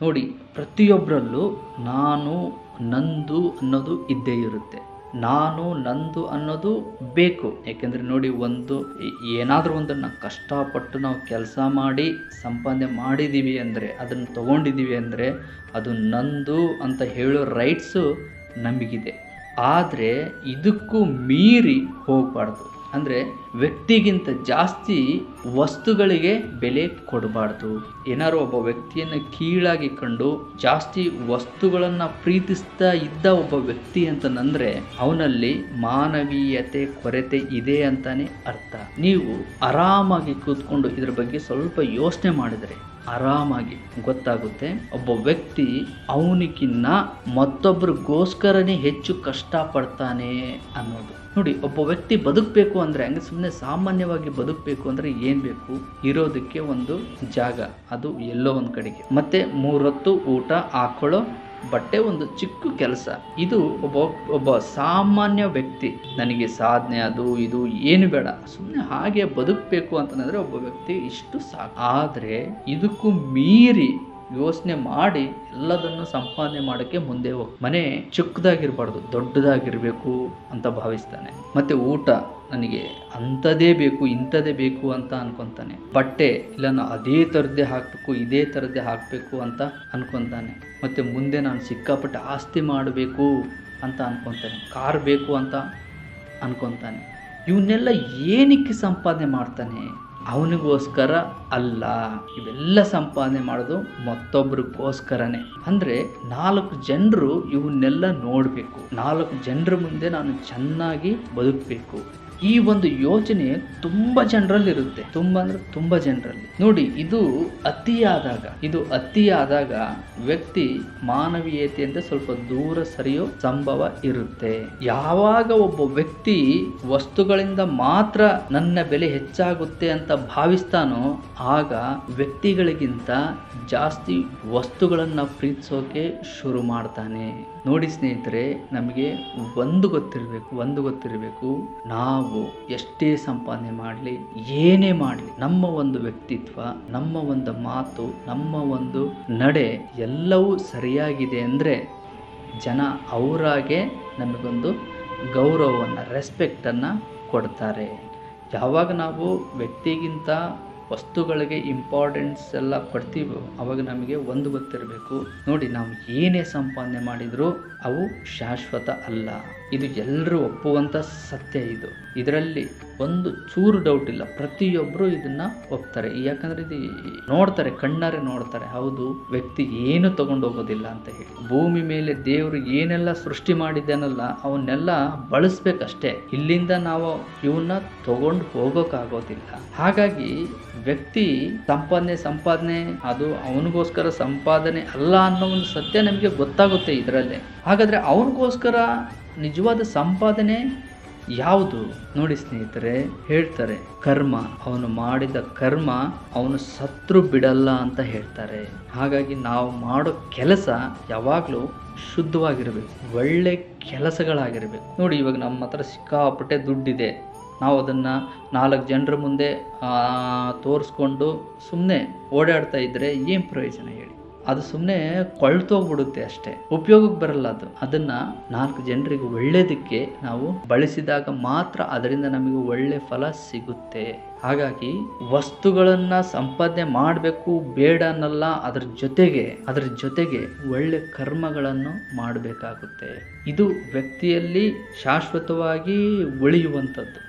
ನೋಡಿ, ಪ್ರತಿಯೊಬ್ಬರಲ್ಲೂ ನಾನು, ನಂದು ಅನ್ನೋದು ಇದ್ದೇ ಇರುತ್ತೆ. ನಾನು, ನಂದು ಅನ್ನೋದು ಬೇಕು. ಯಾಕೆಂದರೆ ನೋಡಿ, ಏನಾದರೂ ಒಂದನ್ನು ಕಷ್ಟಪಟ್ಟು ನಾವು ಕೆಲಸ ಮಾಡಿ ಸಂಪಾದನೆ ಮಾಡಿದ್ದೀವಿ ಅಂದರೆ, ಅದನ್ನು ತೊಗೊಂಡಿದ್ದೀವಿ ಅಂದರೆ ಅದು ನಂದು ಅಂತ ಹೇಳೋ ರೈಟ್ಸು ನಮಗಿದೆ. ಆದರೆ ಇದಕ್ಕೂ ಮೀರಿ ಹೋಗಬಾರ್ದು. ಅಂದರೆ ವ್ಯಕ್ತಿಗಿಂತ ಜಾಸ್ತಿ ವಸ್ತುಗಳಿಗೆ ಬೆಲೆ ಕೊಡಬಾರ್ದು. ಏನಾದ್ರು ಒಬ್ಬ ವ್ಯಕ್ತಿಯನ್ನು ಕೀಳಾಗಿ ಕಂಡು ಜಾಸ್ತಿ ವಸ್ತುಗಳನ್ನು ಪ್ರೀತಿಸ್ತಾ ಇದ್ದ ಒಬ್ಬ ವ್ಯಕ್ತಿ ಅಂತಂದರೆ ಅವನಲ್ಲಿ ಮಾನವೀಯತೆ ಕೊರತೆ ಇದೆ ಅಂತಾನೆ ಅರ್ಥ. ನೀವು ಆರಾಮಾಗಿ ಕೂತ್ಕೊಂಡು ಇದ್ರ ಬಗ್ಗೆ ಸ್ವಲ್ಪ ಯೋಚನೆ ಮಾಡಿದರೆ ಆರಾಮಾಗಿ ಗೊತ್ತಾಗುತ್ತೆ, ಒಬ್ಬ ವ್ಯಕ್ತಿ ಅವನಿಗಿನ್ನ ಮತ್ತೊಬ್ಬರಿಗೋಸ್ಕರನೇ ಹೆಚ್ಚು ಕಷ್ಟಪಡ್ತಾನೆ ಅನ್ನೋದು. ನೋಡಿ, ಒಬ್ಬ ವ್ಯಕ್ತಿ ಬದುಕಬೇಕು ಅಂದರೆ, ಹಂಗೆ ಸುಮ್ಮನೆ ಸಾಮಾನ್ಯವಾಗಿ ಬದುಕಬೇಕು ಅಂದರೆ ಏನು ಬೇಕು? ಇರೋದಕ್ಕೆ ಒಂದು ಜಾಗ, ಅದು ಎಲ್ಲೋ ಒಂದು ಕಡೆಗೆ, ಮತ್ತೆ 3 ಹೊತ್ತು ಊಟ, ಹಾಕೊಳ್ಳೋ ಬಟ್ಟೆ, ಒಂದು ಚಿಕ್ಕ ಕೆಲಸ. ಇದು ಒಬ್ಬ ಸಾಮಾನ್ಯ ವ್ಯಕ್ತಿ, ನನಗೆ ಸಾಧನೆ ಅದು ಇದು ಏನು ಬೇಡ, ಸುಮ್ಮನೆ ಹಾಗೆ ಬದುಕಬೇಕು ಅಂತಂದರೆ ಒಬ್ಬ ವ್ಯಕ್ತಿ ಇಷ್ಟು ಸಾಕು. ಆದರೆ ಇದಕ್ಕೂ ಮೀರಿ ಯೋಚನೆ ಮಾಡಿ ಎಲ್ಲದನ್ನು ಸಂಪಾದನೆ ಮಾಡೋಕ್ಕೆ ಮುಂದೆ ಮನೆ ಚಿಕ್ಕದಾಗಿರ್ಬಾರ್ದು, ದೊಡ್ಡದಾಗಿರಬೇಕು ಅಂತ ಭಾವಿಸ್ತಾನೆ. ಮತ್ತು ಊಟ, ನನಗೆ ಅಂಥದ್ದೇ ಬೇಕು, ಇಂಥದ್ದೇ ಬೇಕು ಅಂತ ಅನ್ಕೊತಾನೆ. ಬಟ್ಟೆ, ಇಲ್ಲ ನಾನು ಅದೇ ಥರದ್ದೇ ಹಾಕಬೇಕು, ಇದೇ ಥರದ್ದೇ ಹಾಕಬೇಕು ಅಂತ ಅನ್ಕೊತಾನೆ. ಮತ್ತು ಮುಂದೆ ನಾನು ಸಿಕ್ಕಾಪಟ್ಟೆ ಆಸ್ತಿ ಮಾಡಬೇಕು ಅಂತ ಅನ್ಕೊತಾನೆ. ಕಾರ್ ಬೇಕು ಅಂತ ಅನ್ಕೊತಾನೆ. ಇವನ್ನೆಲ್ಲ ಏನಕ್ಕೆ ಸಂಪಾದನೆ ಮಾಡ್ತಾನೆ? ಅವನಿಗೋಸ್ಕರ ಅಲ್ಲ, ಇವೆಲ್ಲ ಸಂಪಾದನೆ ಮಾಡೋದು ಮತ್ತೊಬ್ರಿಗೋಸ್ಕರನೇ. ಅಂದರೆ 4 ಜನರು ಇವನ್ನೆಲ್ಲ ನೋಡಬೇಕು, 4 ಜನರ ಮುಂದೆ ನಾನು ಚೆನ್ನಾಗಿ ಬದುಕಬೇಕು. ಈ ಒಂದು ಯೋಚನೆ ತುಂಬ ಜನರಲ್ಲಿ ಇರುತ್ತೆ, ತುಂಬ ಜನರಲ್ಲಿ. ನೋಡಿ, ಇದು ಅತಿಯಾದಾಗ ವ್ಯಕ್ತಿ ಮಾನವೀಯತೆಯಿಂದ ಸ್ವಲ್ಪ ದೂರ ಸರಿಯೋ ಸಂಭವ ಇರುತ್ತೆ. ಯಾವಾಗ ಒಬ್ಬ ವ್ಯಕ್ತಿ ವಸ್ತುಗಳಿಂದ ಮಾತ್ರ ನನ್ನ ಬೆಲೆ ಹೆಚ್ಚಾಗುತ್ತೆ ಅಂತ ಭಾವಿಸ್ತಾನೋ, ಆಗ ವ್ಯಕ್ತಿಗಳಿಗಿಂತ ಜಾಸ್ತಿ ವಸ್ತುಗಳನ್ನ ಪ್ರೀತಿಸೋಕೆ ಶುರು ಮಾಡ್ತಾನೆ. ನೋಡಿ ಸ್ನೇಹಿತರೆ, ನಮಗೆ ಒಂದು ಗೊತ್ತಿರಬೇಕು, ನಾವು ಎಷ್ಟೇ ಸಂಪಾದನೆ ಮಾಡಲಿ, ಏನೇ ಮಾಡಲಿ, ನಮ್ಮ ಒಂದು ವ್ಯಕ್ತಿತ್ವ, ನಮ್ಮ ಒಂದು ಮಾತು, ನಮ್ಮ ಒಂದು ನಡೆ ಎಲ್ಲವೂ ಸರಿಯಾಗಿದೆ ಅಂದರೆ ಜನ ಅವರಾಗೆ ನಮಗೊಂದು ಗೌರವವನ್ನು, ರೆಸ್ಪೆಕ್ಟನ್ನು ಕೊಡ್ತಾರೆ. ಯಾವಾಗ ನಾವು ವ್ಯಕ್ತಿಗಿಂತ ವಸ್ತುಗಳಿಗೆ ಇಂಪಾರ್ಟೆನ್ಸ್ ಎಲ್ಲ ಕೊಡ್ತೀವೋ ಅವಾಗ ನಮಗೆ ಒಂದು ಗೊತ್ತಿರಬೇಕು, ನೋಡಿ, ನಾವು ಏನೇ ಸಂಪಾದನೆ ಮಾಡಿದರೂ ಅವು ಶಾಶ್ವತ ಅಲ್ಲ. ಇದು ಎಲ್ಲರೂ ಒಪ್ಪುವಂಥ ಸತ್ಯ. ಇದರಲ್ಲಿ ಒಂದು ಚೂರು ಡೌಟ್ ಇಲ್ಲ. ಪ್ರತಿಯೊಬ್ಬರು ಇದನ್ನು ಒಪ್ತಾರೆ. ಯಾಕಂದರೆ ಇದು ನೋಡ್ತಾರೆ, ಕಣ್ಣಾರೆ ನೋಡ್ತಾರೆ. ಹೌದು, ವ್ಯಕ್ತಿ ಏನು ತಗೊಂಡು ಹೋಗೋದಿಲ್ಲ ಅಂತ ಹೇಳಿ. ಭೂಮಿ ಮೇಲೆ ದೇವರು ಏನೆಲ್ಲ ಸೃಷ್ಟಿ ಮಾಡಿದ್ದಾನಲ್ಲ ಅವನ್ನೆಲ್ಲ ಬಳಸ್ಬೇಕಷ್ಟೇ. ಇಲ್ಲಿಂದ ನಾವು ಇವನ್ನ ತಗೊಂಡು ಹೋಗೋಕ್ಕಾಗೋದಿಲ್ಲ. ಹಾಗಾಗಿ ವ್ಯಕ್ತಿ ಸಂಪಾದನೆ ಅದು ಅವನಿಗೋಸ್ಕರ ಸಂಪಾದನೆ ಅಲ್ಲ ಅನ್ನೋ ಒಂದು ಸತ್ಯ ನಮಗೆ ಗೊತ್ತಾಗುತ್ತೆ ಇದರಲ್ಲೇ. ಹಾಗಾದರೆ ಅವನಿಗೋಸ್ಕರ ನಿಜವಾದ ಸಂಪಾದನೆ ಯಾವುದು? ನೋಡಿ ಸ್ನೇಹಿತರೆ, ಹೇಳ್ತಾರೆ ಕರ್ಮ, ಅವನು ಮಾಡಿದ ಕರ್ಮ ಅವನು ಸತ್ರು ಬಿಡಲ್ಲ ಅಂತ ಹೇಳ್ತಾರೆ. ಹಾಗಾಗಿ ನಾವು ಮಾಡೋ ಕೆಲಸ ಯಾವಾಗಲೂ ಶುದ್ಧವಾಗಿರಬೇಕು, ಒಳ್ಳೆ ಕೆಲಸಗಳಾಗಿರಬೇಕು. ನೋಡಿ, ಇವಾಗ ನಮ್ಮ ಹತ್ರ ಸಿಕ್ಕಾಪಟ್ಟೆ ದುಡ್ಡಿದೆ, ನಾವು ಅದನ್ನು 4 ಜನರ ಮುಂದೆ ತೋರಿಸ್ಕೊಂಡು ಸುಮ್ಮನೆ ಓಡಾಡ್ತಾ ಇದ್ದರೆ ಏನು ಪ್ರಯೋಜನ ಹೇಳಿ? ಅದು ಸುಮ್ಮನೆ ಕೊಳ್ತೋಗ್ಬಿಡುತ್ತೆ ಅಷ್ಟೇ, ಉಪಯೋಗಕ್ಕೆ ಬರಲ್ಲ ಅದು. ಅದನ್ನು 4 ಜನರಿಗೆ ಒಳ್ಳೆಯದಕ್ಕೆ ನಾವು ಬಳಸಿದಾಗ ಮಾತ್ರ ಅದರಿಂದ ನಮಗೆ ಒಳ್ಳೆ ಫಲ ಸಿಗುತ್ತೆ. ಹಾಗಾಗಿ ವಸ್ತುಗಳನ್ನು ಸಂಪಾದನೆ ಮಾಡಬೇಕು ಬೇಡ ಅನ್ನಲ್ಲ, ಅದರ ಜೊತೆಗೆ ಒಳ್ಳೆ ಕರ್ಮಗಳನ್ನು ಮಾಡಬೇಕಾಗುತ್ತೆ. ಇದು ವ್ಯಕ್ತಿಯಲ್ಲಿ ಶಾಶ್ವತವಾಗಿ ಉಳಿಯುವಂಥದ್ದು.